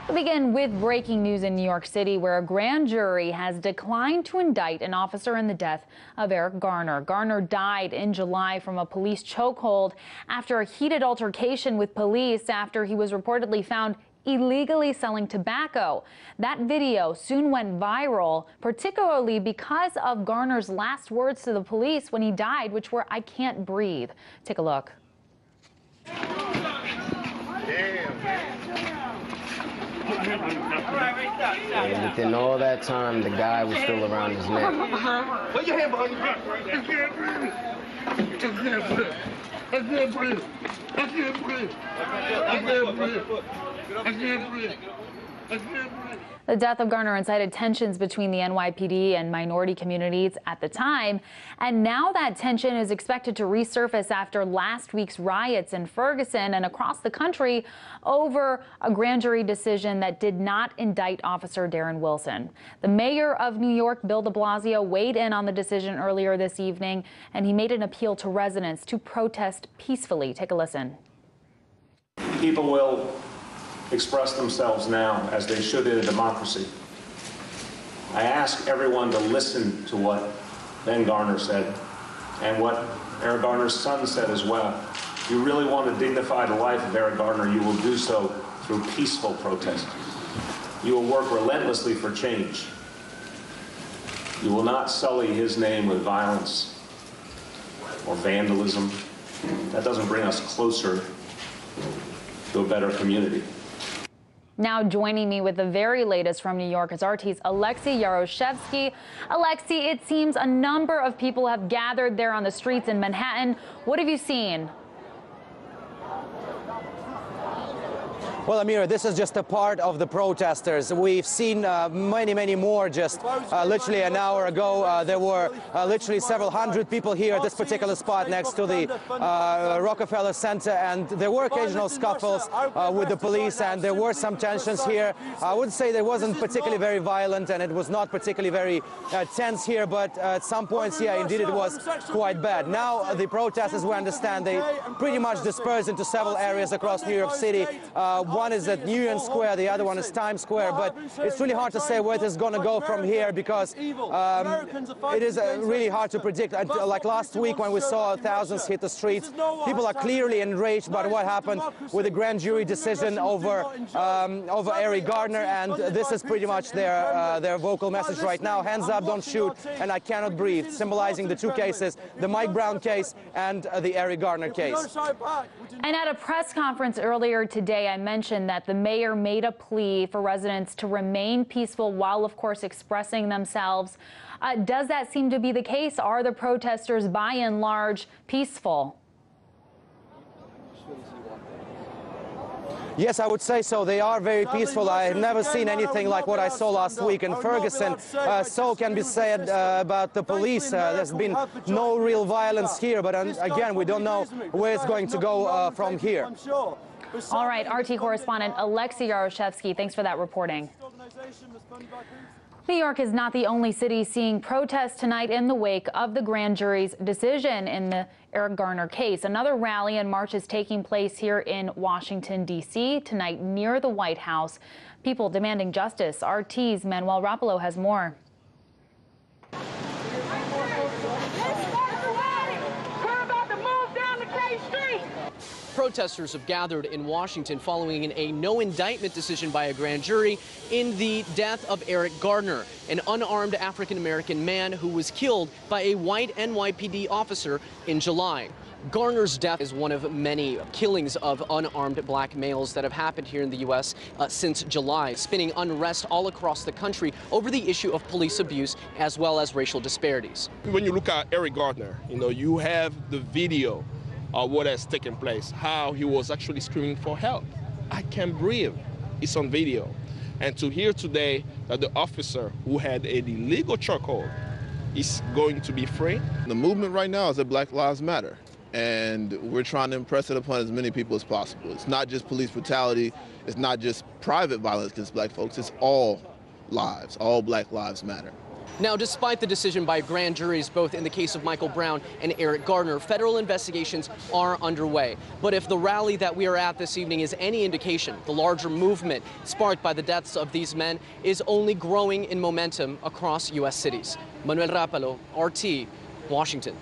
We'll begin with breaking news in New York City, where a grand jury has declined to indict an officer in the death of Eric Garner. Garner died in July from a police chokehold after a heated altercation with police after he was reportedly found illegally selling tobacco. That video soon went viral, particularly because of Garner's last words to the police when he died, which were, "I can't breathe." Take a look. And within all that time, the guy was still around his neck. Put your hand behind your back. I can't breathe. I can't breathe. I can't breathe. I can't breathe. I can't breathe. I can't breathe. I can't breathe. The death of Garner incited tensions between the NYPD and minority communities at the time, and now that tension is expected to resurface after last week's riots in Ferguson and across the country over a grand jury decision that did not indict Officer Darren Wilson. The mayor of New York, Bill de Blasio, weighed in on the decision earlier this evening, and he made an appeal to residents to protest peacefully. Take a listen. People will express themselves now as they should in a democracy. I ask everyone to listen to what Ben Garner said and what Eric Garner's son said as well. If you really want to dignify the life of Eric Garner, you will do so through peaceful protest. You will work relentlessly for change. You will not sully his name with violence or vandalism. That doesn't bring us closer to a better community. Now joining me with the very latest from New York is RT's Alexei Yaroshevsky. Alexei, it seems a number of people have gathered there on the streets in Manhattan. What have you seen? Well, Amira, this is just a part of the protesters. We've seen many more just literally an hour ago. There were literally several hundred people here at this particular spot next to the Rockefeller Center, and there were occasional scuffles with the police, and there were some tensions here. I would say there wasn't particularly very violent, and it was not particularly very tense here, but at some points, yeah, indeed it was quite bad. Now, the protesters, we understand, they pretty much dispersed into several areas across New York City. One is at Union Square, the other one is Times Square, but it's really hard to say where it is going to go from here because it is really hard to predict. Like last week when we saw thousands hit the streets, people are clearly enraged by what happened with the grand jury decision over Eric Garner, and this is pretty much their vocal message right now. Hands up, don't shoot, and I cannot breathe, symbolizing the two cases, the Mike Brown case and the Eric Garner case. And at a press conference earlier today, I mentioned that the mayor made a plea for residents to remain peaceful while, of course, expressing themselves. Does that seem to be the case? Are the protesters, by and large, peaceful? Yes, I would say so. They are very peaceful. I have never seen anything like what I saw last week in Ferguson. So can be said about the police. There's been no real violence here, but again, we don't know where it's going to go from here. All right, RT correspondent Alexei Yaroshevsky, thanks for that reporting. New York is not the only city seeing protests tonight in the wake of the grand jury's decision in the Eric Garner case. Another rally and march is taking place here in Washington, D.C. tonight near the White House. People demanding justice. RT's Manuel Rapolo has more. Protesters have gathered in Washington following a no indictment decision by a grand jury in the death of Eric Garner, an unarmed African-American man who was killed by a white NYPD officer in July. Garner's death is one of many killings of unarmed black males that have happened here in the U.S. Since July, spinning unrest all across the country over the issue of police abuse as well as racial disparities. When you look at Eric Garner, you have the video of what has taken place, how he was actually screaming for help. I can't breathe. It's on video. And to hear today that the officer who had an illegal chokehold is going to be free. The movement right now is that Black Lives Matter. And we're trying to impress it upon as many people as possible. It's not just police brutality. It's not just private violence against black folks. It's all lives. All Black lives matter. Now, despite the decision by grand juries, both in the case of Michael Brown and Eric Garner, federal investigations are underway. But if the rally that we are at this evening is any indication, the larger movement sparked by the deaths of these men is only growing in momentum across U.S. cities. Manuel Rapalo, RT, Washington.